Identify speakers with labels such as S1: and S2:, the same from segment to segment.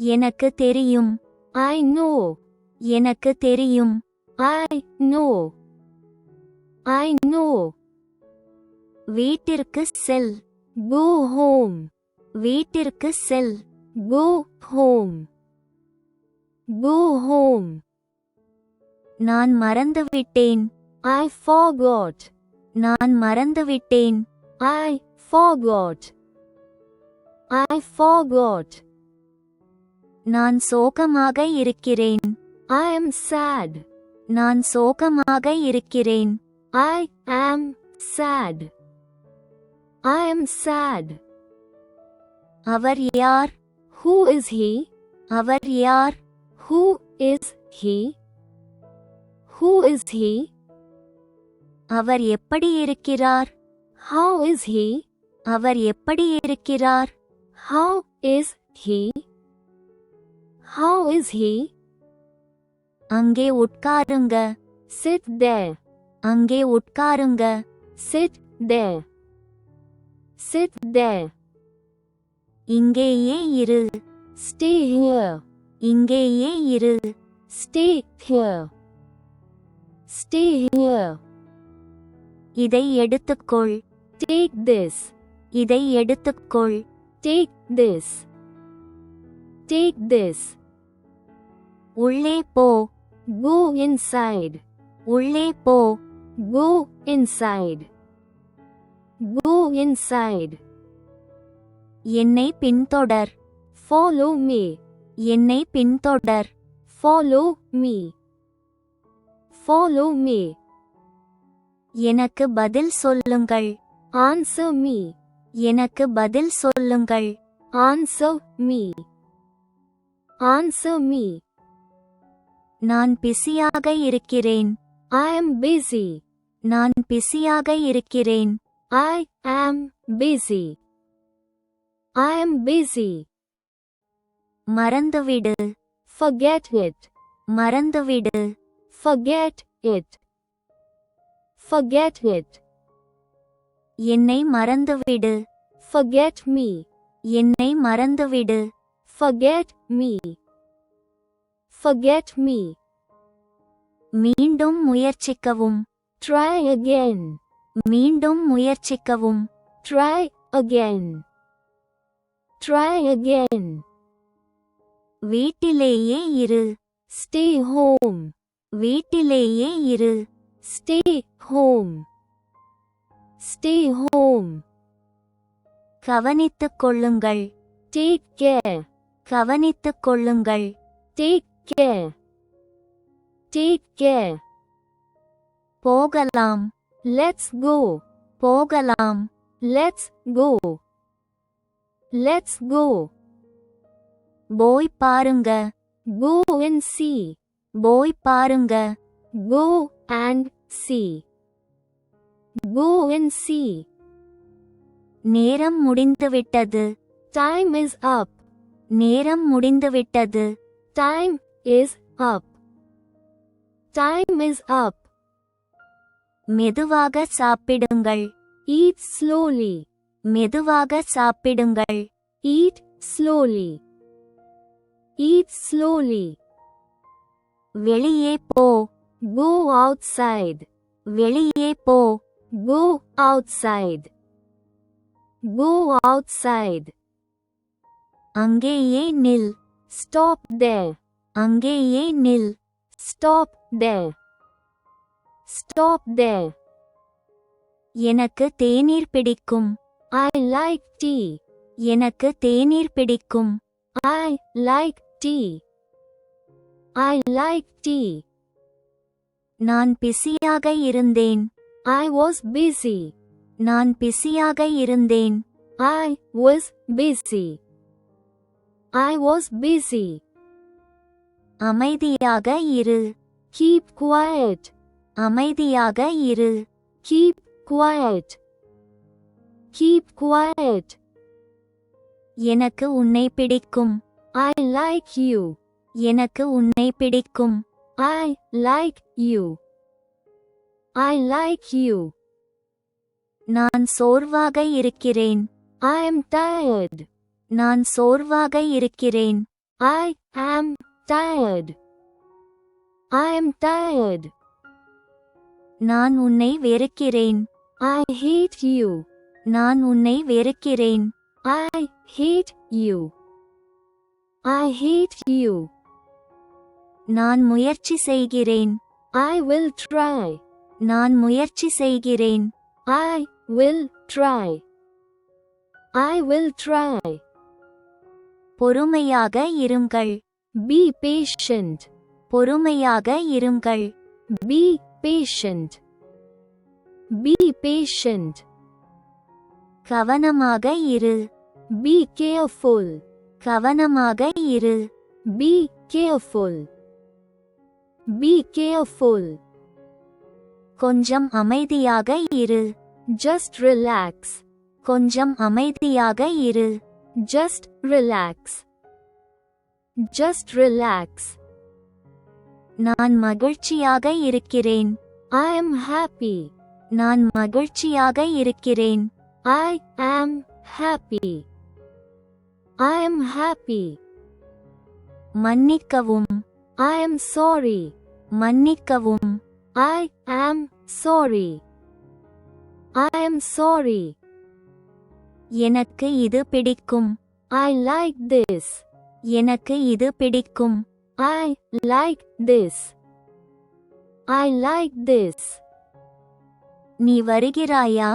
S1: எனக்கு தெரியும்.
S2: I know.
S1: எனக்கு தெரியும்.
S2: I know. I know.
S1: வீட்டிற்கு செல்.
S2: Go home.
S1: வீட்டிற்கு செல்.
S2: Go home. Go home.
S1: நான் மறந்துவிட்டேன்.
S2: I forgot.
S1: நான் மறந்துவிட்டேன்.
S2: I forgot. I forgot.
S1: நான் சோகமாக இருக்கிறேன்.
S2: I am sad.
S1: நான் சோகமாக இருக்கிறேன்.
S2: I am sad. I am sad.
S1: அவர் யார்?
S2: Who is he?
S1: அவர் யார்?
S2: Who is he? Who is he?
S1: அவர் எப்படி இருக்கிறார்?
S2: How is he?
S1: அவர் எப்படி இருக்கிறார்?
S2: How is he? How is he?
S1: அங்கே உட்காருங்க.
S2: Sit there.
S1: அங்கே உட்காருங்க.
S2: Sit there. Sit there.
S1: இங்கேயே இரு.
S2: Stay here.
S1: இங்கேயே இரு.
S2: Stay here. Stay here.
S1: இதை எடுத்துக்கொள்.
S2: Take this.
S1: இதை எடுத்துக்கொள்.
S2: Take this. Take this.
S1: உள்ளே போ.
S2: Go inside.
S1: உள்ளே போ.
S2: Go inside. Go inside.
S1: என்னை பின்தொடர்.
S2: Follow me.
S1: என்னை பின்தொடர்.
S2: Follow me. Follow me.
S1: எனக்கு பதில் சொல்லுங்கள்.
S2: Answer me.
S1: எனக்கு பதில் சொல்லுங்கள்.
S2: Answer me. Answer me.
S1: நான் பிஸியாக இருக்கிறேன்.
S2: I am busy.
S1: நான் பிஸியாக இருக்கிறேன்.
S2: I am busy. I am busy.
S1: மறந்துவிடு.
S2: Forget it.
S1: மறந்துவிடு.
S2: Forget it. Forget it.
S1: என்னை மறந்துவிடு.
S2: Forget me.
S1: என்னை மறந்துவிடு.
S2: Forget me. Forget me.
S1: மீண்டும் முயற்சிக்கவும்.
S2: Try again.
S1: மீண்டும் முயற்சிக்கவும்.
S2: Try again. Try again.
S1: வீட்டிலேயே இரு.
S2: Stay home.
S1: வீட்டிலேயே இரு.
S2: Stay home. Stay home.
S1: கவனித்துக் கொள்ளுங்கள்.
S2: Take care.
S1: கவனித்துக் கொள்ளுங்கள்.
S2: Take care. Take care.
S1: போகலாம்.
S2: Let's go.
S1: போகலாம்.
S2: Let's go. Let's go.
S1: போய் பாருங்க.
S2: Go and see.
S1: போய் பாருங்க.
S2: Go and see. Go and see.
S1: நேரம் முடிந்துவிட்டது.
S2: Time is up.
S1: நேரம் முடிந்துவிட்டது.
S2: Time is up. Time is up.
S1: மெதுவாக சாப்பிடுங்கள்.
S2: Eat slowly.
S1: மெதுவாக சாப்பிடுங்கள்.
S2: Eat slowly. Eat slowly.
S1: வெளியே போ.
S2: Go outside.
S1: வெளியே போ.
S2: Go outside. Go outside.
S1: அங்கேயே நில்.
S2: Stop there.
S1: அங்கேயே நில்.
S2: Stop there. Stop there.
S1: எனக்கு தேநீர் பிடிக்கும்.
S2: I like tea.
S1: எனக்கு தேநீர் பிடிக்கும்.
S2: I like tea. I like tea.
S1: நான் பிஸியாக இருந்தேன்.
S2: I was busy.
S1: நான் பிஸியாக இருந்தேன்.
S2: I was busy. I was busy.
S1: அமைதியாக இரு.
S2: Keep quiet.
S1: அமைதியாக இரு.
S2: Keep quiet. Keep quiet.
S1: எனக்கு உன்னை பிடிக்கும்.
S2: I like you.
S1: எனக்கு உன்னை பிடிக்கும்.
S2: I like you. I like you.
S1: நான் சோர்வாக இருக்கிறேன்.
S2: I am tired.
S1: நான் சோர்வாக இருக்கிறேன்.
S2: I am tired. I am tired.
S1: நான் உன்னை வெறுக்கிறேன்.
S2: I hate you.
S1: நான் உன்னை வெறுக்கிறேன்.
S2: I hate you. I hate you.
S1: நான் முயற்சி செய்கிறேன்.
S2: I will try.
S1: நான் முயற்சி செய்கிறேன்.
S2: I will try. I will try.
S1: பொறுமையாக இருங்கள்.
S2: Be patient.
S1: பொறுமையாக இருங்கள்.
S2: Be patient. Be patient.
S1: கவனமாக இரு.
S2: Be careful.
S1: கவனமாக இரு.
S2: Be careful. Be careful.
S1: கொஞ்சம் அமைதியாக இரு.
S2: Just relax.
S1: கொஞ்சம் அமைதியாக இரு.
S2: Just relax. Just relax.
S1: நான் மகிழ்ச்சியாக இருக்கிறேன்.
S2: I am happy.
S1: நான் மகிழ்ச்சியாக இருக்கிறேன்.
S2: I am happy. I am happy.
S1: மன்னிக்கவும்.
S2: I am sorry.
S1: மன்னிக்கவும்.
S2: I am sorry. I am sorry.
S1: எனக்கு இது பிடிக்கும்.
S2: I like this.
S1: எனக்கு இது பிடிக்கும்.
S2: I like this. I like this.
S1: நீ வருகிறாயா?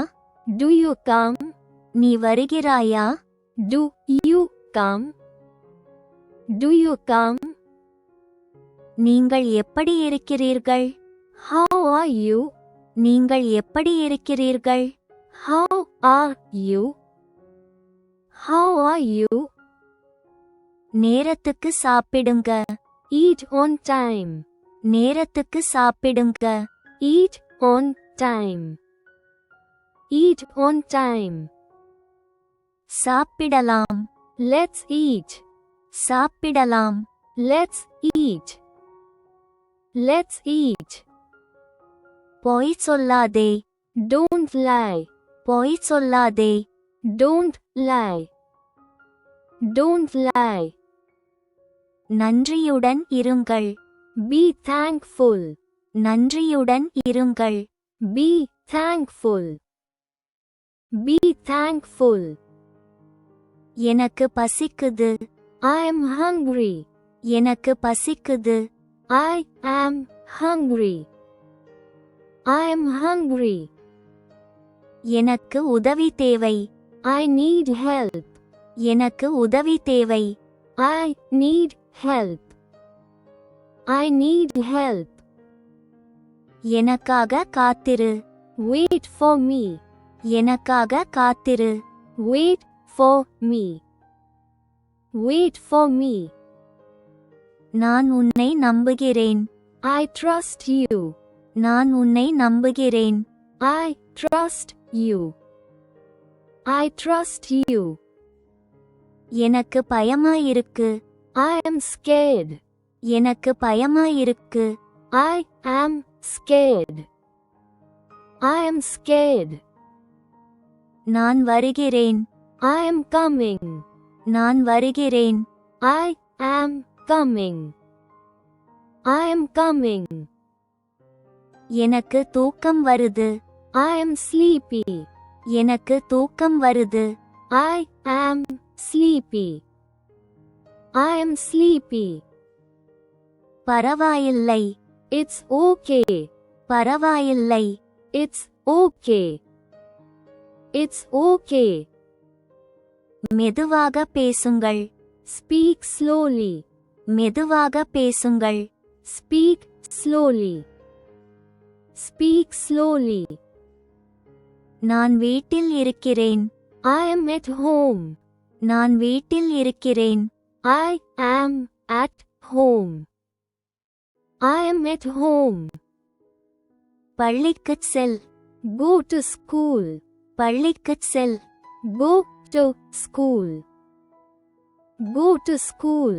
S2: Do you come?
S1: நீ வருகிறாயா?
S2: Do you come? Do you come?
S1: நீங்கள் எப்படி இருக்கிறீர்கள்?
S2: How are you?
S1: நீங்கள் எப்படி இருக்கிறீர்கள்?
S2: How are you? How are you?
S1: நேரத்துக்கு சாப்பிடுங்க.
S2: Eat on time.
S1: நேரத்துக்கு சாப்பிடுங்க.
S2: Eat on time. Eat on time.
S1: சாப்பிடலாம்.
S2: Let's eat.
S1: சாப்பிடலாம்.
S2: Let's eat. Let's eat.
S1: பொய் சொல்லாதே.
S2: Don't lie.
S1: பொய் சொல்லாதே.
S2: Don't lie. Don't lie.
S1: நன்றியுடன் இருங்கள்.
S2: Be thankful.
S1: நன்றியுடன் இருங்கள்.
S2: Be thankful. Be thankful.
S1: எனக்கு பசிக்குது.
S2: I am hungry.
S1: எனக்கு பசிக்குது.
S2: I am hungry. I am hungry.
S1: எனக்கு உதவி தேவை.
S2: I need help.
S1: எனக்கு உதவி தேவை.
S2: I need help. I need help.
S1: எனக்காக காத்திரு.
S2: Wait for me.
S1: எனக்காக காத்திரு.
S2: Wait for me. Wait for me.
S1: நான் உன்னை நம்புகிறேன்.
S2: I trust you.
S1: நான் உன்னை நம்புகிறேன்.
S2: I trust you. I trust you.
S1: எனக்கு பயமாயிருக்கு.
S2: I am scared.
S1: எனக்கு பயமாயிருக்கு.
S2: I am scared. I am scared.
S1: நான் வருகிறேன்.
S2: I am coming.
S1: நான் வருகிறேன்.
S2: I am coming. I am coming.
S1: எனக்கு தூக்கம் வருது.
S2: I am sleepy.
S1: எனக்கு தூக்கம் வருது.
S2: I am sleepy. I am sleepy.
S1: பரவாயில்லை.
S2: It's okay.
S1: பரவாயில்லை.
S2: It's okay. It's okay.
S1: மெதுவாக பேசுங்கள்.
S2: Speak slowly.
S1: மெதுவாக பேசுங்கள்.
S2: Speak slowly. Speak slowly.
S1: நான் வீட்டில் இருக்கிறேன்.
S2: I am at home.
S1: நான் வீட்டில் இருக்கிறேன்.
S2: I am at home. I am at home.
S1: பள்ளிக்குச் செல்.
S2: Go to school.
S1: பள்ளிக்குச் செல்.
S2: Go to school. Go to school.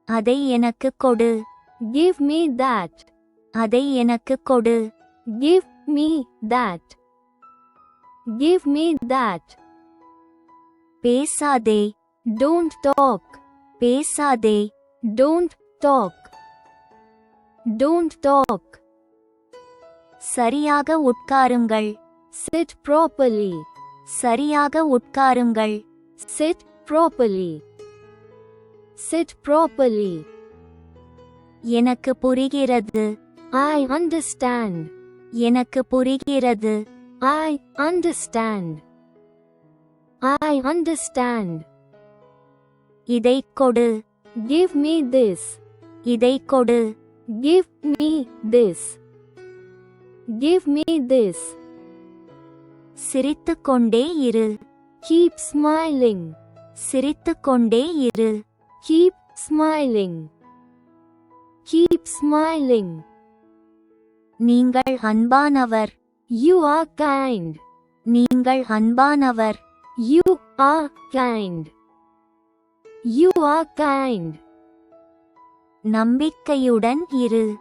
S1: அதை எனக்கு கொடு.
S2: Give me that.
S1: அதை எனக்கு கொடு.
S2: Give me that. Give me that.
S1: பேசாதே.
S2: Don't talk.
S1: பேசாதே.
S2: Don't talk. Don't talk.
S1: சரியாக உட்காருங்கள்.
S2: Sit properly.
S1: சரியாக உட்காருங்கள்.
S2: Sit properly. Sit properly.
S1: எனக்கு புரிகிறது.
S2: I understand.
S1: எனக்கு புரிகிறது.
S2: I understand. I understand.
S1: இதைக் கொடு.
S2: Give me this.
S1: இதைக் கொடு.
S2: Give me this. Give me this.
S1: சிரித்துக்கொண்டே இரு.
S2: Keep smiling.
S1: சிரித்துக்கொண்டே இரு.
S2: Keep smiling. Keep smiling.
S1: நீங்கள் அன்பானவர்.
S2: You are kind.
S1: நீங்கள் அன்பானவர்.
S2: You are kind. You are kind.
S1: நம்பிக்கையுடன் இரு.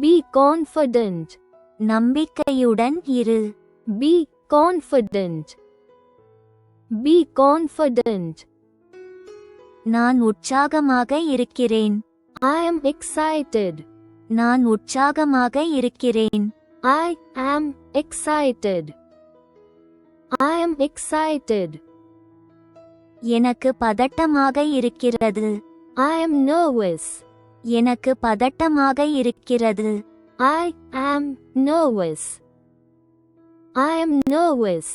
S2: Be confident.
S1: நம்பிக்கையுடன் இரு.
S2: Be confident. Be confident.
S1: நான் உற்சாகமாக இருக்கிறேன்.
S2: I am excited.
S1: நான் உற்சாகமாக இருக்கிறேன்.
S2: I am excited. I am excited.
S1: எனக்கு பதட்டமாக இருக்கிறது.
S2: I am nervous.
S1: எனக்கு பதட்டமாக இருக்கிறது.
S2: I am nervous. I am nervous.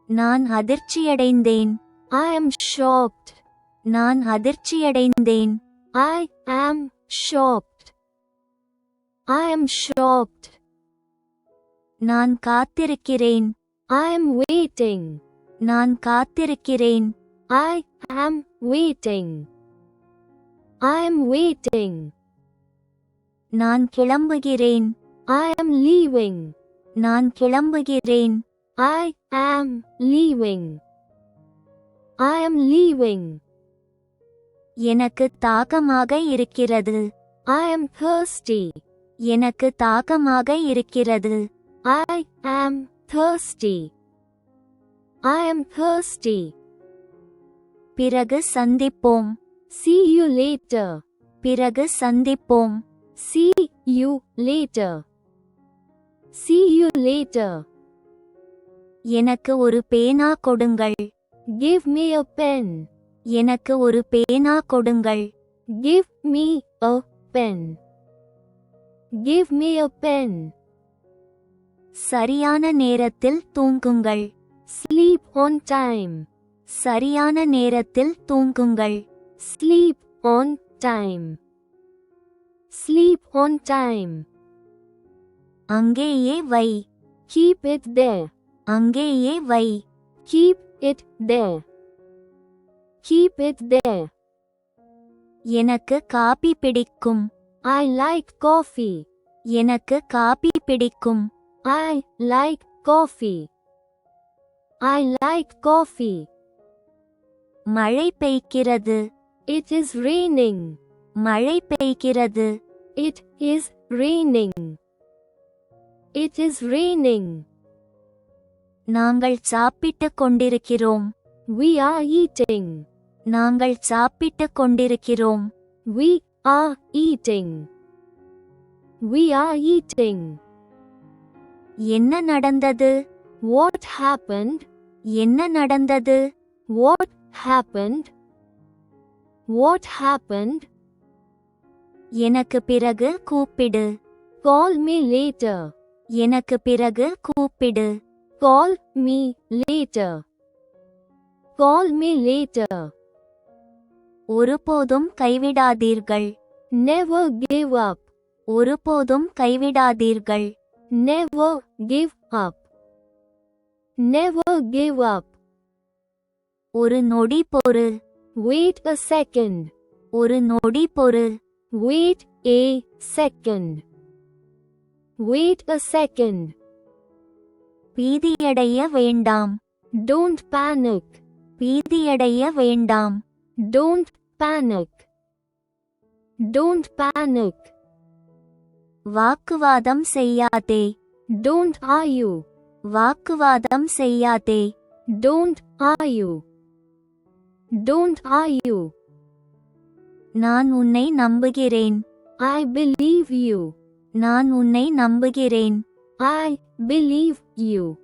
S1: நான் அதிர்ச்சியடைந்தேன்.
S2: I am shocked.
S1: நான் அதிர்ச்சியடைந்தேன்.
S2: I am shocked. I am shocked.
S1: நான் காத்திருக்கிறேன்.
S2: I am waiting.
S1: நான் காத்திருக்கிறேன்.
S2: I am waiting. I am waiting.
S1: நான் கிளம்புகிறேன்.
S2: I am leaving.
S1: நான் கிளம்புகிறேன்.
S2: I am leaving. I am leaving.
S1: எனக்கு தாகமாக இருக்கிறது.
S2: I am thirsty.
S1: எனக்கு தாகமாக இருக்கிறது.
S2: I am thirsty. I am thirsty.
S1: பிறகு சந்திப்போம்.
S2: See you later.
S1: பிறகு சந்திப்போம்.
S2: See you later. See you later.
S1: எனக்கு ஒரு பேனா கொடுங்கள்.
S2: Give me a pen.
S1: எனக்கு ஒரு பேனா கொடுங்கள்.
S2: Give me a pen. Give me a pen.
S1: சரியான நேரத்தில் தூங்குங்கள்.
S2: Sleep on time.
S1: சரியான நேரத்தில் தூங்குங்கள்.
S2: Sleep on time. Sleep on time.
S1: அங்கேயே வை.
S2: Keep it there.
S1: அங்கேயே வை.
S2: Keep it there. Keep it there.
S1: எனக்கு காபி பிடிக்கும்.
S2: I like coffee.
S1: எனக்கு காபி பிடிக்கும்.
S2: I like coffee. I like coffee.
S1: மழை பெய்கிறது.
S2: It is raining.
S1: மழை பெய்கிறது.
S2: It is raining. It is raining.
S1: நாங்கள் சாப்பிட்டுக் கொண்டிருக்கிறோம்.
S2: We are eating.
S1: நாங்கள் சாப்பிட்டுக் கொண்டிருக்கிறோம்.
S2: We are eating. We are eating.
S1: என்ன நடந்தது?
S2: What happened?
S1: என்ன நடந்தது?
S2: What happened? What happened?
S1: எனக்கு பிறகு கூப்பிடு.
S2: Call me later.
S1: எனக்கு பிறகு கூப்பிடு.
S2: Call me later. Call me later.
S1: ஒருபோதும் கைவிடாதீர்கள்.
S2: Never give up.
S1: ஒருபோதும் கைவிடாதீர்கள்.
S2: Never give up. Never give up.
S1: ஒரு நொடி பொறு.
S2: Wait a second.
S1: ஒரு நொடி பொறு.
S2: Wait a second. Wait a second.
S1: பீதியடைய வேண்டாம்.
S2: Don't panic.
S1: பீதியடைய வேண்டாம்.
S2: Don't panic. Don't panic.
S1: வாக்குவாதம் செய்யாதே.
S2: Don't argue.
S1: வாக்குவாதம் செய்யாதே.
S2: Don't argue. Don't argue.
S1: நான் உன்னை நம்புகிறேன்.
S2: I believe you.
S1: நான் உன்னை நம்புகிறேன்.
S2: I believe you.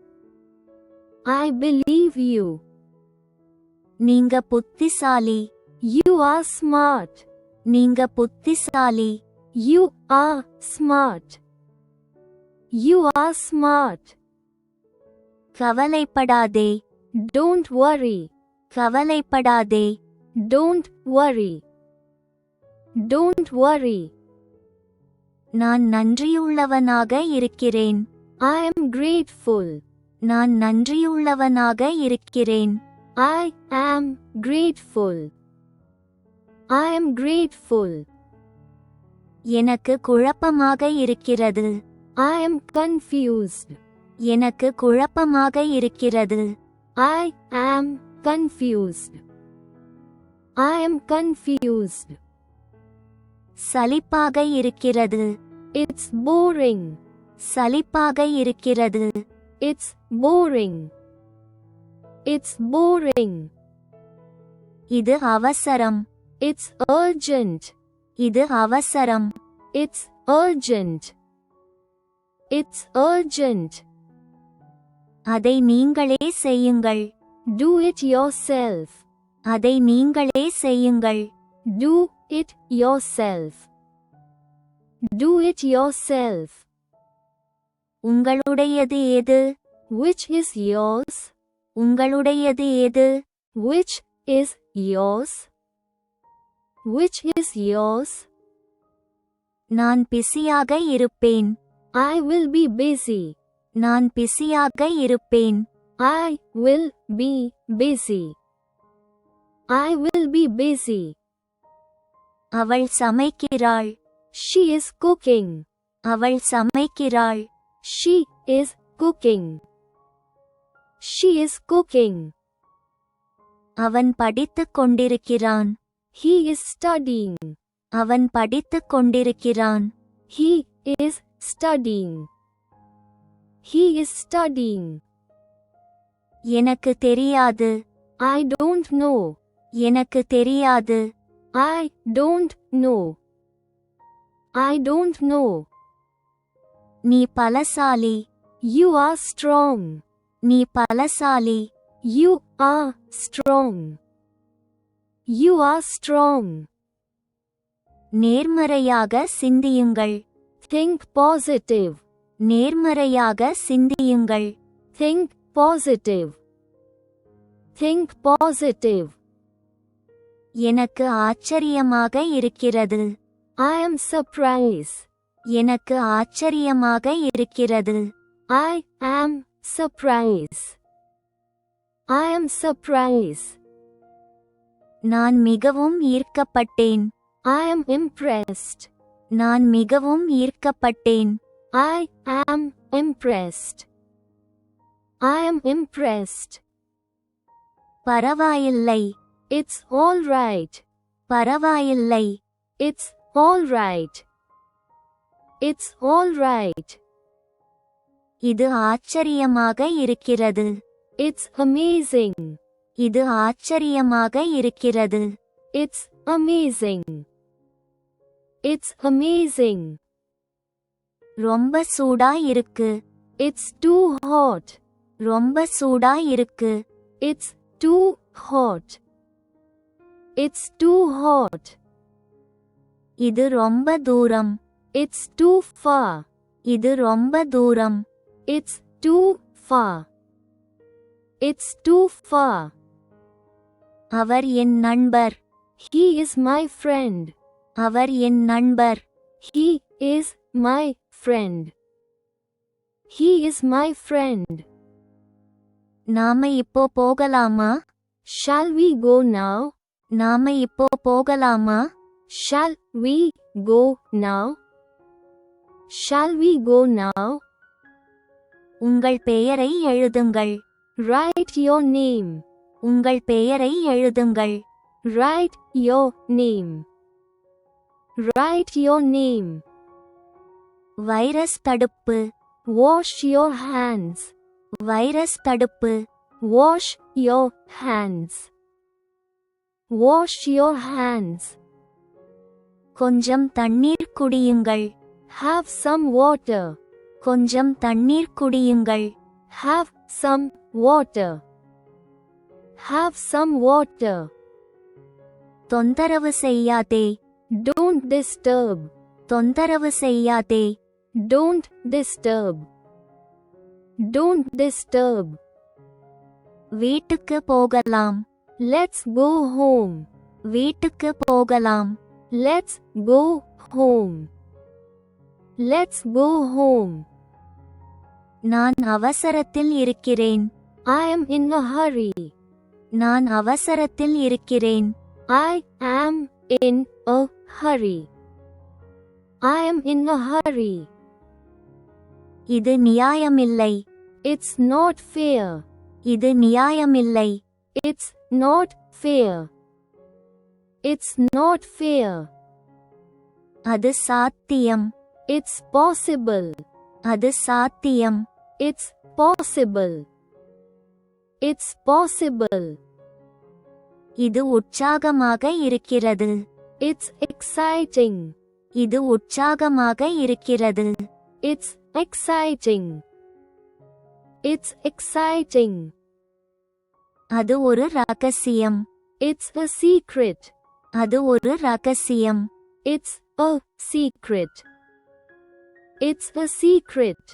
S2: I believe you.
S1: நீங்க புத்திசாலி.
S2: You are smart.
S1: நீங்க புத்திசாலி.
S2: You are smart. You are smart.
S1: கவலைப்படாதே.
S2: Don't worry.
S1: கவலைப்படாதே.
S2: Don't worry. Don't worry.
S1: நான் நன்றியுள்ளவனாக இருக்கிறேன்.
S2: I am grateful.
S1: நான் நன்றியுள்ளவனாக இருக்கிறேன்.
S2: I am grateful. I am grateful.
S1: எனக்கு குழப்பமாக இருக்கிறது.
S2: I am confused.
S1: எனக்கு குழப்பமாக இருக்கிறது.
S2: I am confused. I am confused.
S1: சலிப்பாக இருக்கிறது.
S2: It's boring.
S1: சலிப்பாக இருக்கிறது.
S2: It's boring. It's boring.
S1: இது அவசரம்.
S2: It's urgent.
S1: இது அவசரம்.
S2: It's urgent. It's urgent.
S1: அதை நீங்களே செய்யுங்கள்.
S2: Do it yourself.
S1: அதை நீங்களே செய்யுங்கள்.
S2: Do it yourself. Do it yourself.
S1: உங்களுடையது எது?
S2: Which is yours?
S1: உங்களுடையது எது?
S2: Which is yours? Which is yours?
S1: நான் பிஸியாக இருப்பேன்.
S2: I will be busy.
S1: நான் பிஸியாக இருப்பேன்.
S2: I will be busy. I will be busy.
S1: அவள் சமைக்கிறாள்.
S2: She is cooking.
S1: அவள் சமைக்கிறாள்.
S2: She is cooking. She is cooking.
S1: அவன் படித்துக் கொண்டிருக்கிறான்.
S2: He is studying.
S1: அவன் படித்துக் கொண்டிருக்கிறான்.
S2: He is studying. He is studying.
S1: எனக்கு தெரியாது.
S2: I don't know.
S1: எனக்கு தெரியாது.
S2: I don't know. I don't know.
S1: நீ பலசாலி.
S2: You are strong.
S1: நீ பலசாலி.
S2: You are strong. You are strong.
S1: நேர்மறையாக சிந்தியுங்கள்.
S2: Think positive.
S1: நேர்மறையாக சிந்தியுங்கள்.
S2: Think positive. Think positive.
S1: எனக்கு ஆச்சரியமாக இருக்கிறது.
S2: I am surprised.
S1: எனக்கு ஆச்சரியமாக இருக்கிறது.
S2: I am surprised. I am surprised.
S1: நான் மிகவும் ஈர்க்கப்பட்டேன்.
S2: I am impressed.
S1: நான் மிகவும் ஈர்க்கப்பட்டேன்.
S2: I am impressed. I am impressed.
S1: பரவாயில்லை.
S2: It's all right.
S1: பரவாயில்லை.
S2: It's all right. It's all right.
S1: இது ஆச்சரியமாக இருக்கிறது.
S2: It's amazing.
S1: இது ஆச்சரியமாக இருக்கிறது.
S2: It's amazing. It's amazing.
S1: ரொம்ப சூடா இருக்கு.
S2: It's too hot.
S1: ரொம்ப சூடா இருக்கு.
S2: It's too hot. It's too hot.
S1: இது ரொம்ப தூரம்.
S2: It's too far.
S1: இது ரொம்ப தூரம்.
S2: It's too far. It's too far.
S1: அவர் என் நண்பர்.
S2: He is my friend.
S1: அவர் என் நண்பர்.
S2: He is my friend. He is my friend.
S1: நாம இப்போ போகலாமா?
S2: Shall we go now?
S1: நாம இப்போ போகலாமா?
S2: Shall we go now? Shall we go now?
S1: உங்கள் பெயரை எழுதுங்கள்.
S2: Write your name.
S1: உங்கள் பெயரை எழுதுங்கள்.
S2: Write your name. Write your name.
S1: Virus தடுப்பு.
S2: Wash your hands.
S1: வைரஸ் தடுப்பு.
S2: Wash your hands. Wash your hands.
S1: கொஞ்சம் தண்ணீர் குடியுங்கள்.
S2: Have some water.
S1: கொஞ்சம் தண்ணீர் குடியுங்கள்.
S2: Have some water. Have some water.
S1: தொந்தரவு செய்யாதே.
S2: Don't disturb.
S1: தொந்தரவு செய்யாதே.
S2: Don't disturb. Don't disturb.
S1: வீட்டுக்கு போகலாம்.
S2: Let's go home.
S1: வீட்டுக்கு போகலாம்.
S2: Let's go home. Let's go home.
S1: நான் அவசரத்தில் இருக்கிறேன்.
S2: I am in a hurry.
S1: நான் அவசரத்தில் இருக்கிறேன்.
S2: I am in a hurry. I am in a hurry.
S1: இது நியாயமில்லை.
S2: It's not fair.
S1: இது நியாயமில்லை.
S2: It's not fair. It's not fair.
S1: அது சாத்தியம்.
S2: It's possible.
S1: அது சாத்தியம்.
S2: It's possible. It's possible.
S1: இது உற்சாகமாக இருக்கிறது.
S2: It's exciting.
S1: இது உற்சாகமாக இருக்கிறது.
S2: It's exciting. It's exciting.
S1: அது ஒரு ரகசியம்.
S2: It's a secret.
S1: அது ஒரு ரகசியம்.
S2: It's a secret. It's a secret.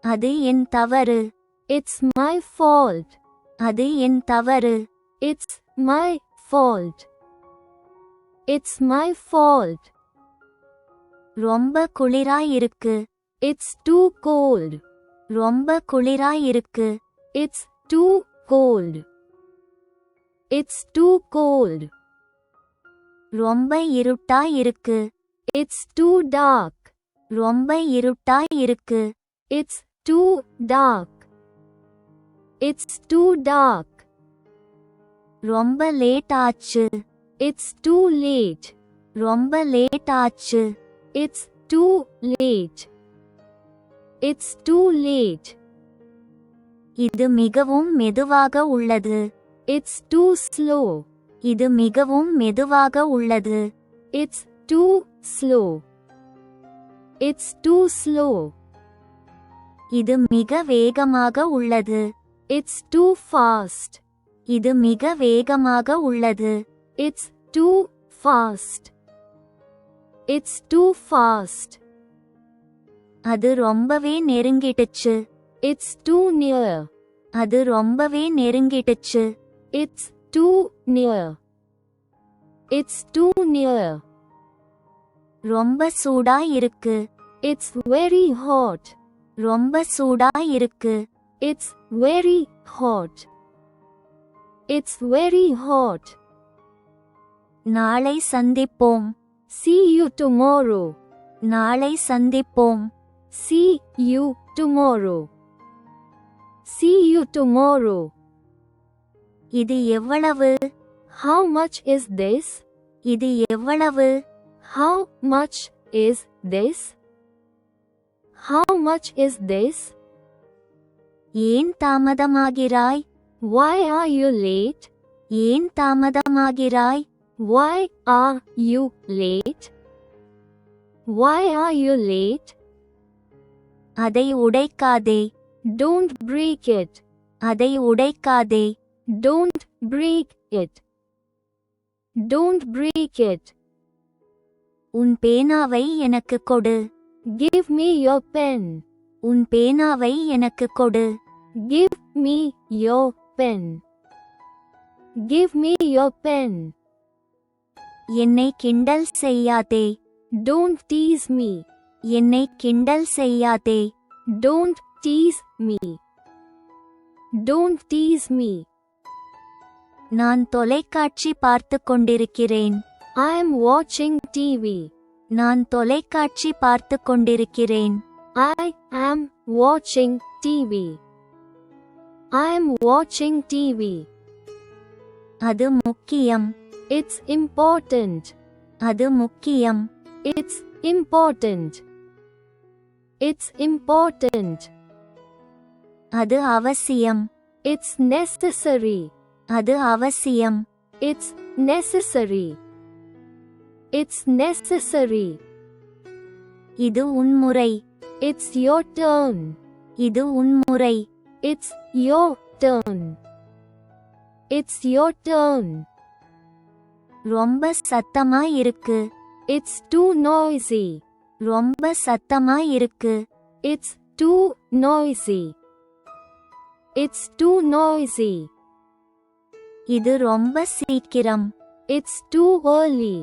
S1: அது என் தவறு.
S2: It's my fault.
S1: அது என் தவறு.
S2: It's my fault. It's my fault.
S1: ரொம்ப குளிராய் இருக்கு.
S2: It's too cold.
S1: ரொம்ப குளிராய் இருக்கு.
S2: It's too cold. It's too cold.
S1: ரொம்ப இருட்டாய் இருக்கு.
S2: It's too dark.
S1: ரொம்ப இருட்டாய் இருக்கு.
S2: It's too dark. It's too dark.
S1: ரொம்ப லேட் ஆச்சு.
S2: It's too late.
S1: ரொம்ப லேட் ஆச்சு.
S2: It's too late. It's too late.
S1: இது மிகவும் மெதுவாக உள்ளது.
S2: It's too slow.
S1: இது மிகவும் மெதுவாக உள்ளது.
S2: It's too slow. It's too slow.
S1: இது மிக வேகமாக உள்ளது.
S2: It's too fast.
S1: இது மிக வேகமாக உள்ளது.
S2: It's too fast. It's too fast.
S1: அது ரொம்பவே நெருங்கிடுச்சு.
S2: It's too near.
S1: அது ரொம்பவே நெருங்கிடுச்சு.
S2: It's too near. It's too near.
S1: ரொம்ப சூடாய் இருக்கு.
S2: It's very hot.
S1: ரொம்ப சூடாய் இருக்கு.
S2: It's very hot. It's very hot.
S1: நாளை சந்திப்போம்.
S2: See you tomorrow.
S1: நாளை சந்திப்போம்.
S2: See you tomorrow. See you tomorrow.
S1: இது எவ்வளவு?
S2: How much is this?
S1: இது எவ்வளவு?
S2: How much is this? How much is this?
S1: ஏன் தாமதமாகிறாய்?
S2: Why are you late?
S1: ஏன் தாமதமாகிறாய்?
S2: Why are you late? Why are you late?
S1: அதை உடைக்காதே.
S2: Don't break it.
S1: அதை உடைக்காதே.
S2: Don't break it. Don't break it.
S1: உன் பேனாவை எனக்கு கொடு.
S2: Give me your pen.
S1: உன் பேனாவை எனக்கு கொடு.
S2: Give me your pen. Give me your pen.
S1: என்னை கிண்டல் செய்யாதே.
S2: Don't tease me.
S1: என்னை கிண்டல் செய்யாதே.
S2: Don't tease me. Don't tease me.
S1: நான் தொலைக்காட்சி பார்த்துக் கொண்டிருக்கிறேன்.
S2: I am watching TV.
S1: நான் தொலைக்காட்சி பார்த்துக் கொண்டிருக்கிறேன்.
S2: I am watching TV. I am watching TV.
S1: அது முக்கியம்.
S2: It's important.
S1: அது முக்கியம்.
S2: It's important. It's important.
S1: அது அவசியம்.
S2: It's necessary.
S1: அது அவசியம்.
S2: It's necessary. It's necessary.
S1: இது உன்முறை.
S2: It's your turn.
S1: இது உன்முறை.
S2: It's your turn. It's your turn.
S1: ரொம்ப சத்தமா இருக்கு.
S2: It's too noisy.
S1: ரொம்ப சத்தமா இருக்கு.
S2: It's too noisy. It's too noisy.
S1: இது ரொம்ப சீக்கிரம்.
S2: It's too early.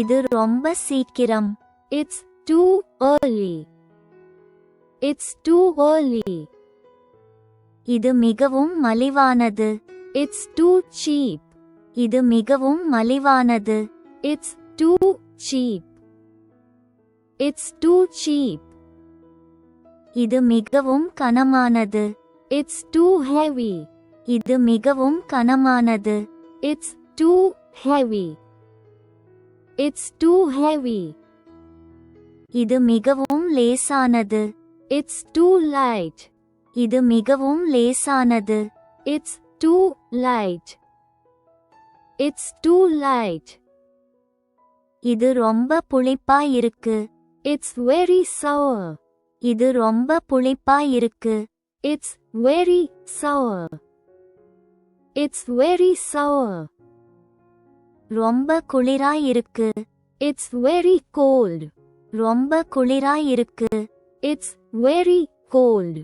S1: இது ரொம்ப சீக்கிரம்.
S2: It's too early. It's too early.
S1: இது மிகவும் மலிவானது.
S2: It's too cheap.
S1: இது மிகவும் மலிவானது.
S2: It's too cheap. It's too cheap.
S1: இது மிகவும் கனமானது.
S2: It's too heavy.
S1: இது மிகவும் கனமானது.
S2: It's too heavy. It's too heavy.
S1: இது மிகவும் லேசானது.
S2: It's too light.
S1: இது மிகவும் லேசானது.
S2: It's too light. It's too light.
S1: இது ரொம்ப புளிப்பா இருக்கு.
S2: It's very sour.
S1: இது ரொம்ப புளிப்பா இருக்கு.
S2: It's very sour. It's very sour.
S1: ரொம்ப குளிரா இருக்கு.
S2: It's very cold.
S1: ரொம்ப குளிரா இருக்கு.
S2: It's very cold.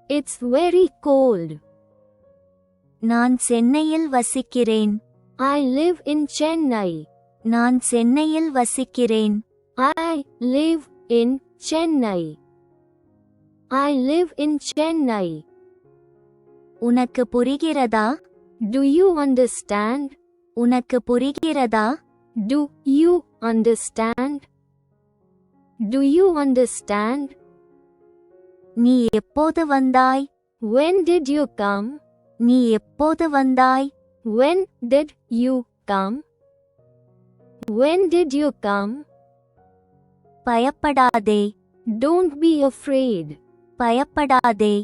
S2: It's very cold.
S1: நான் சென்னையில் வசிக்கிறேன்.
S2: I live in Chennai.
S1: நான் சென்னையில் வசிக்கிறேன்.
S2: I live in Chennai. I live in Chennai.
S1: உனக்கு புரிகிறதா?
S2: Do you understand?
S1: உனக்கு புரிகிறதா?
S2: Do you understand? Do you understand?
S1: நீ எப்போது வந்தாய்?
S2: When did you come?
S1: நீ எப்போது வந்தாய்?
S2: When did you come? When did you come?
S1: பயப்படாதே.
S2: Don't be afraid.
S1: பயப்படாதே.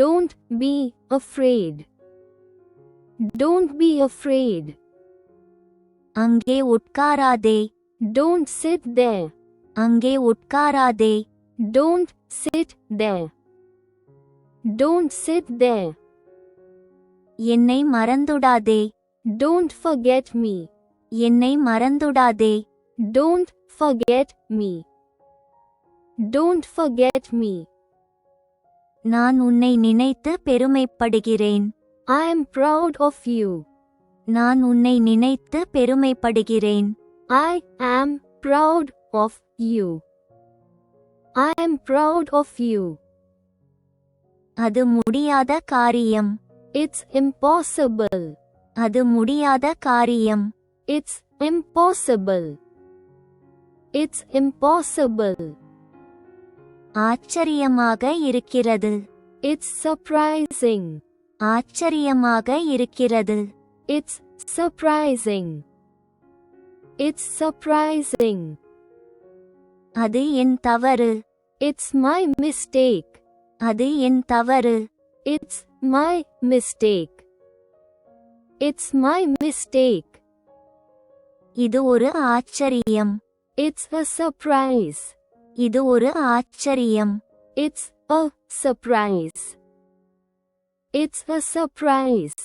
S2: Don't be afraid. Don't be afraid.
S1: அங்கே உட்காராதே.
S2: Don't sit there.
S1: அங்கே உட்காராதே.
S2: Don't sit there. Don't sit there.
S1: என்னை மறந்துடாதே.
S2: Don't forget me.
S1: என்னை மறந்துடாதே.
S2: Don't forget me. Don't forget me.
S1: நான் உன்னை நினைத்து பெருமைப்படுகிறேன்.
S2: I am proud of you.
S1: நான் உன்னை நினைத்து பெருமைப்படுகிறேன்.
S2: I am proud of you. I am proud of you.
S1: அது முடியாத காரியம்.
S2: It's impossible.
S1: அது முடியாத காரியம்.
S2: It's impossible. It's impossible.
S1: ஆச்சரியமாக இருக்கிறது.
S2: It's surprising.
S1: ஆச்சரியமாக இருக்கிறது.
S2: It's surprising. It's surprising.
S1: அது என் தவறு.
S2: It's my mistake.
S1: அது என் தவறு.
S2: It's my mistake. It's my mistake.
S1: இது ஒரு ஆச்சரியம்.
S2: It's a surprise.
S1: இது ஒரு ஆச்சரியம்.
S2: It's a surprise. It's a surprise.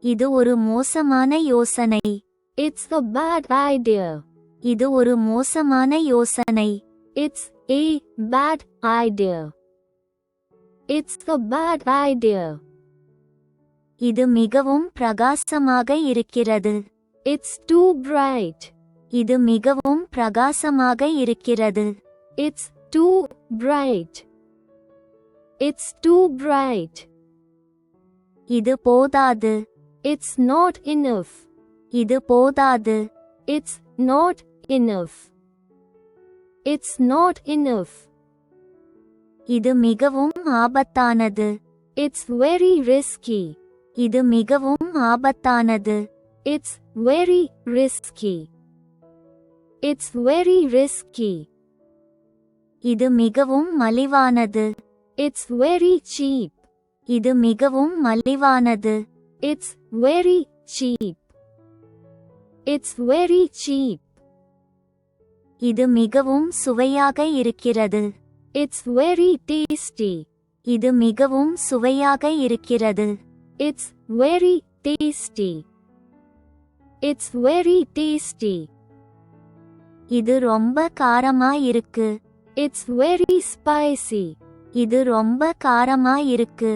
S1: இது ஒரு மோசமான யோசனை.
S2: It's a bad idea.
S1: இது ஒரு மோசமான யோசனை.
S2: It's a bad idea. It's a bad idea.
S1: இது மிகவும் பிரகாசமாக இருக்கிறது.
S2: It's too bright.
S1: இது மிகவும் பிரகாசமாக இருக்கிறது.
S2: It's too bright. It's too bright.
S1: இது போதாது.
S2: It's not enough.
S1: இது போதாது.
S2: It's not enough. It's not enough.
S1: இது மிகவும் ஆபத்தானது.
S2: It's very risky.
S1: இது மிகவும் ஆபத்தானது.
S2: It's very risky. It's very risky.
S1: இது மிகவும் மலிவானது.
S2: It's very cheap.
S1: இது மிகவும் மலிவானது.
S2: It's very cheap. It's very cheap.
S1: இது மிகவும் சுவையாக இருக்கிறது.
S2: It's very tasty.
S1: இது மிகவும் சுவையாக இருக்கிறது.
S2: It's very tasty. It's very tasty.
S1: இது ரொம்ப காரமா இருக்கு.
S2: It's very spicy.
S1: இது ரொம்ப காரமா இருக்கு.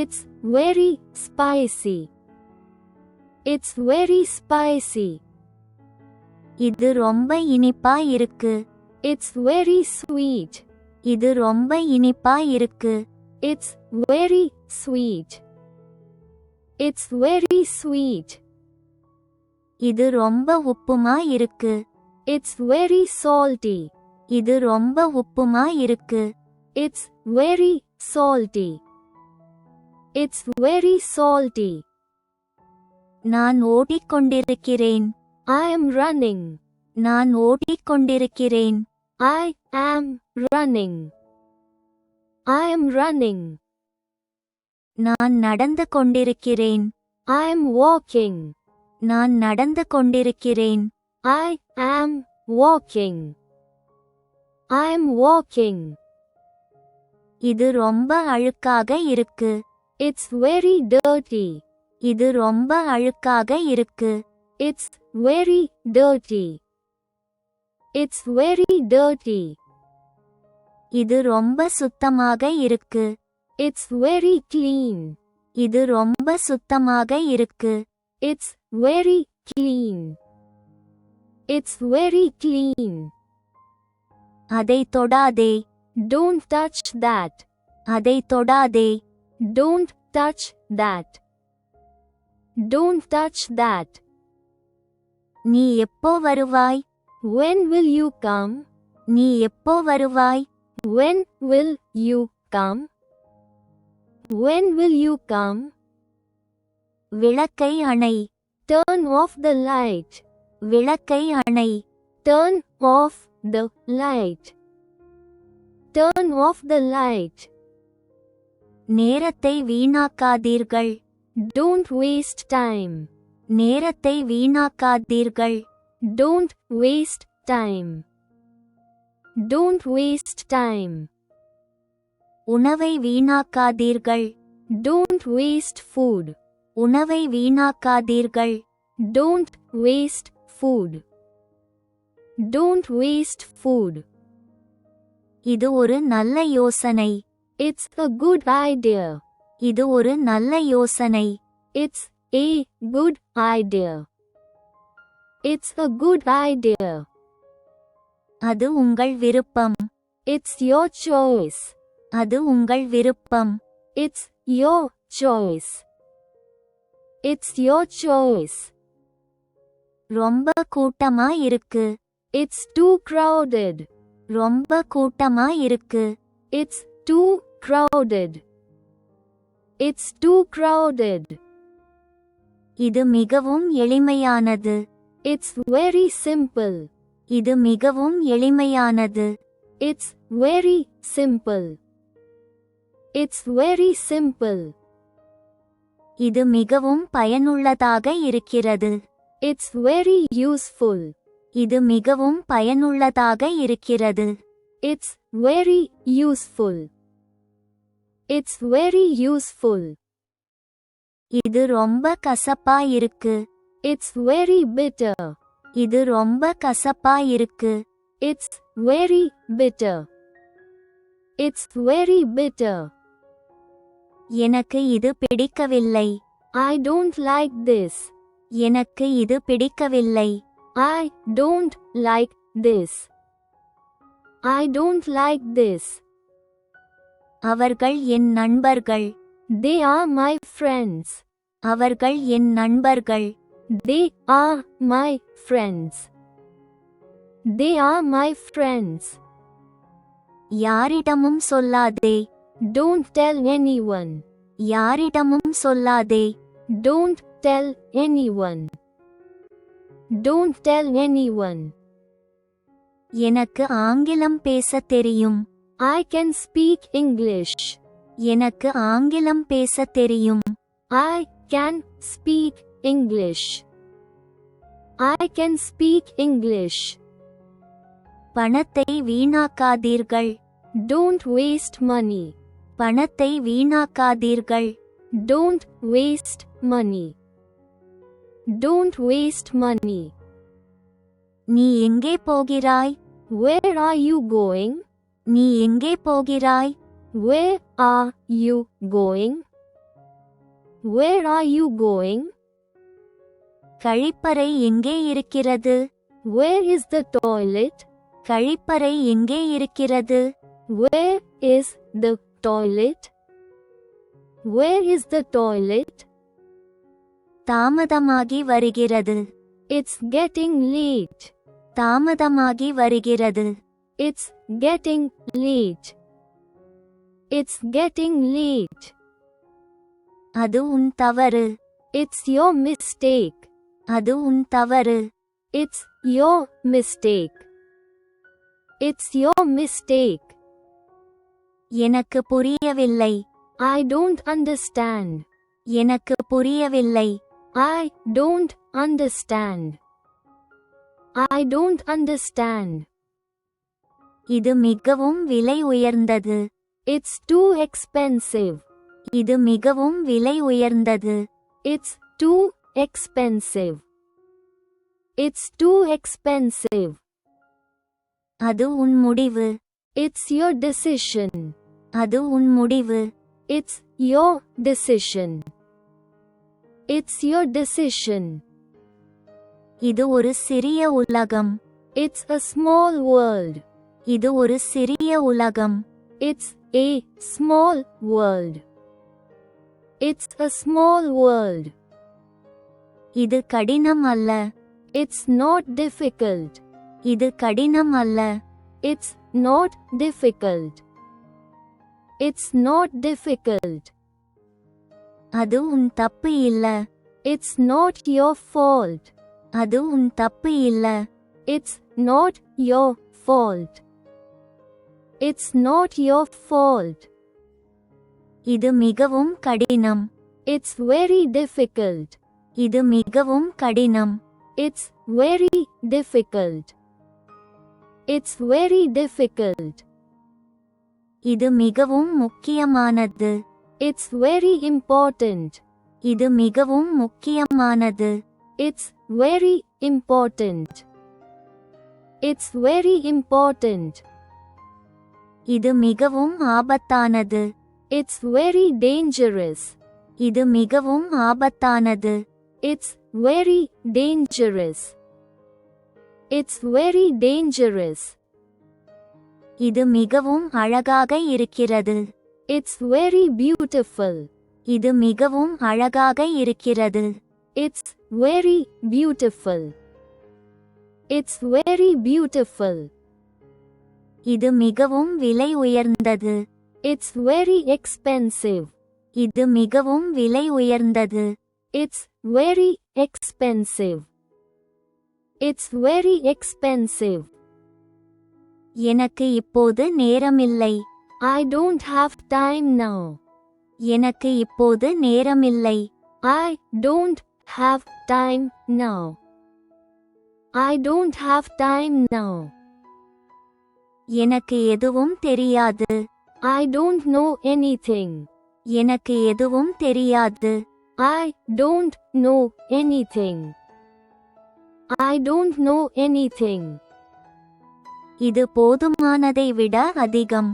S2: It's very spicy. It's very spicy.
S1: இது ரொம்ப இனிப்பா இருக்கு.
S2: It's very sweet.
S1: இது ரொம்ப இனிப்பா இருக்கு.
S2: It's very sweet. It's very sweet.
S1: இது ரொம்ப உப்புமா இருக்கு.
S2: It's very salty.
S1: இது ரொம்ப உப்புமா இருக்கு.
S2: It's very salty. It's very salty.
S1: நான் ஓடிக்கொண்டிருக்கிறேன்.
S2: I am running.
S1: நான் ஓடிக்கொண்டிருக்கிறேன்.
S2: I am running. I am running.
S1: நான் நடந்து கொண்டிருக்கிறேன்.
S2: I am walking.
S1: நான் நடந்து கொண்டிருக்கிறேன்.
S2: I am walking. I am walking.
S1: இது ரொம்ப அழுக்காக இருக்கு.
S2: It's very dirty.
S1: இது ரொம்ப அழுக்காக இருக்கு.
S2: It's very dirty. It's very dirty.
S1: இது ரொம்ப சுத்தமாக இருக்கு.
S2: It's very clean.
S1: இது ரொம்ப சுத்தமாக இருக்கு.
S2: It's very clean. It's very clean.
S1: அதை தொடாதே.
S2: Don't touch that.
S1: அதை தொடாதே.
S2: Don't touch that. Don't touch that.
S1: நீ எப்போ வருவாய்?
S2: When will you come?
S1: நீ எப்போ வருவாய்?
S2: When will you come? When will you come?
S1: விளக்கை அணை.
S2: Turn off the light.
S1: விளக்கை அணை.
S2: Turn off the light. Turn off the light.
S1: நேரத்தை வீணாக்காதீர்கள்.
S2: Don't waste time.
S1: நேரத்தை வீணாக்காதீர்கள்.
S2: Don't waste time. Don't waste time.
S1: உணவை வீணாக்காதீர்கள்.
S2: Don't waste food.
S1: உணவை வீணாக்காதீர்கள்.
S2: Don't waste food. Don't waste food.
S1: இது ஒரு நல்ல யோசனை.
S2: It's a good idea.
S1: இது ஒரு நல்ல யோசனை.
S2: It's a good idea. It's a good idea.
S1: அது உங்கள் விருப்பம்.
S2: It's your choice.
S1: அது உங்கள் விருப்பம்.
S2: It's your choice. It's your choice.
S1: ரொம்ப கூட்டமா இருக்கு.
S2: It's too crowded.
S1: ரொம்ப கூட்டமா இருக்கு.
S2: It's too crowded. It's too crowded.
S1: இது மிகவும் எளிமையானது.
S2: It's very simple.
S1: இது மிகவும் எளிமையானது.
S2: It's very simple. It's very simple.
S1: இது மிகவும் பயனுள்ளதாக இருக்கிறது.
S2: It's very useful.
S1: இது மிகவும் பயனுள்ளதாக இருக்கிறது.
S2: It's very useful. It's very useful.
S1: இது ரொம்ப கசப்பா இருக்கு.
S2: It's very bitter.
S1: இது ரொம்ப கசப்பா இருக்கு.
S2: It's very bitter. It's very bitter.
S1: எனக்கு இது பிடிக்கவில்லை.
S2: I don't like this.
S1: எனக்கு இது பிடிக்கவில்லை.
S2: I don't like this. I don't like this.
S1: அவர்கள் என் நண்பர்கள்.
S2: They are my friends.
S1: அவர்கள் என் நண்பர்கள்.
S2: They are my friends. They are my friends.
S1: யாரிடமும் சொல்லாதே.
S2: Don't tell anyone.
S1: யாரிடமும் சொல்லாதே.
S2: Don't tell anyone. Don't tell anyone.
S1: எனக்கு ஆங்கிலம் பேச தெரியும்.
S2: I can speak English.
S1: எனக்கு ஆங்கிலம் பேச தெரியும்.
S2: I can speak English. I can speak English.
S1: பணத்தை வீணாக்காதீர்கள்.
S2: Don't waste money.
S1: பணத்தை வீணாக்காதீர்கள்.
S2: Don't waste money. Don't waste money.
S1: நீ எங்கே போகிறாய்?
S2: Where are you going?
S1: நீ எங்கே போகிறாய்?
S2: Where are you going? Where are you going?
S1: கழிப்பறை எங்கே இருக்கிறது?
S2: Where is the toilet?
S1: கழிப்பறை எங்கே இருக்கிறது?
S2: Where is the toilet? Where is the toilet?
S1: தாமதமாகி வருகிறது.
S2: It's getting late.
S1: தாமதமாகி வருகிறது.
S2: It's getting late. It's getting late.
S1: அது உன் தவறு.
S2: It's your mistake.
S1: அது உன் தவறு.
S2: It's your mistake. It's your mistake.
S1: எனக்கு புரியவில்லை.
S2: I don't understand.
S1: எனக்கு புரியவில்லை.
S2: I don't understand. I don't understand.
S1: இது மிகவும் விலை உயர்ந்தது.
S2: It's too expensive.
S1: இது மிகவும் விலை உயர்ந்தது.
S2: It's too expensive. It's too expensive.
S1: அது உன் முடிவு.
S2: It's your decision.
S1: அது உன் முடிவு.
S2: It's your decision. It's your decision.
S1: இது ஒரு சிறிய உலகம்.
S2: It's a small world.
S1: இது ஒரு சிறிய உலகம்.
S2: It's a small world. It's a small world.
S1: இது கடினம் அல்ல.
S2: It's not difficult.
S1: இது கடினம் அல்ல.
S2: It's not difficult. It's not difficult.
S1: அது உன் தப்பு இல்ல.
S2: It's not your fault.
S1: அது உன் தப்பு இல்ல.
S2: It's not your fault. It's not your fault.
S1: இது மிகவும் கடினம்.
S2: It's very difficult.
S1: இது மிகவும் கடினம்.
S2: It's very difficult. It's very difficult.
S1: இது மிகவும் முக்கியமானது.
S2: It's very important.
S1: இது மிகவும் முக்கியமானது.
S2: It's very important. It's very important.
S1: இது மிகவும் ஆபத்தானது.
S2: It's very dangerous.
S1: இது மிகவும் ஆபத்தானது.
S2: It's very dangerous. It's very dangerous.
S1: இது மிகவும் அழகாக இருக்கிறது.
S2: It's very beautiful.
S1: இது மிகவும் அழகாக இருக்கிறது.
S2: It's very beautiful. It's very beautiful.
S1: இது மிகவும் விலை உயர்ந்தது.
S2: It's very expensive.
S1: இது மிகவும் விலை உயர்ந்தது.
S2: It's very expensive. It's very expensive.
S1: எனக்கு இப்போது நேரமில்லை.
S2: I don't have time now.
S1: எனக்கு இப்போது நேரமில்லை.
S2: I don't have time now. I don't have time now.
S1: எனக்கு எதுவும் தெரியாது.
S2: I don't know anything.
S1: எனக்கு எதுவும் தெரியாது.
S2: I don't know anything. I don't know anything.
S1: இது போதுமானதை விட அதிகம்.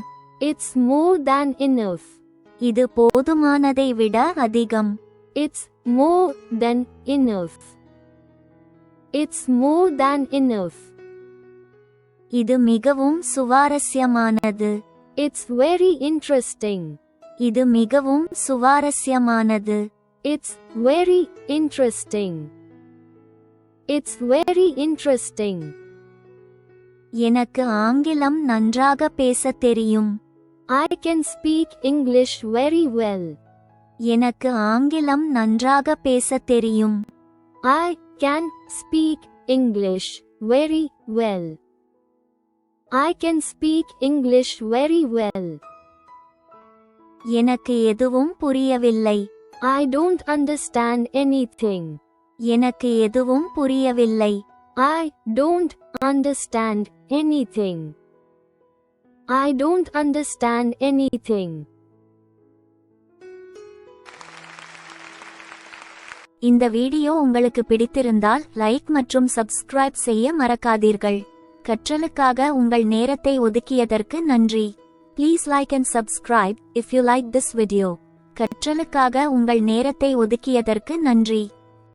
S2: It's more than enough.
S1: இது போதுமானதை விட அதிகம்.
S2: It's more than enough. It's more than enough.
S1: இது மிகவும் சுவாரஸ்யமானது.
S2: It's very interesting.
S1: இது மிகவும் சுவாரஸ்யமானது.
S2: It's very interesting. It's very interesting.
S1: எனக்கு ஆங்கிலம் நன்றாக பேசத் தெரியும்.
S2: I can speak English very well.
S1: எனக்கு ஆங்கிலம் நன்றாக பேசத் தெரியும்.
S2: I can speak English very well. I can speak English very well.
S1: எனக்கு எதுவும் புரியவில்லை.
S2: I don't understand anything.
S1: எனக்கு எதுவும் புரியவில்லை.
S2: I don't understand anything. I don't understand anything.
S1: இந்த வீடியோ உங்களுக்கு பிடித்திருந்தால் லைக் மற்றும் சப்ஸ்கிரைப் செய்ய மறக்காதீர்கள். கற்றலுக்காக உங்கள் நேரத்தை ஒதுக்கியதற்கு நன்றி. Please like and subscribe if you like this video. கற்றலுக்காக உங்கள் நேரத்தை ஒதுக்கியதற்கு நன்றி.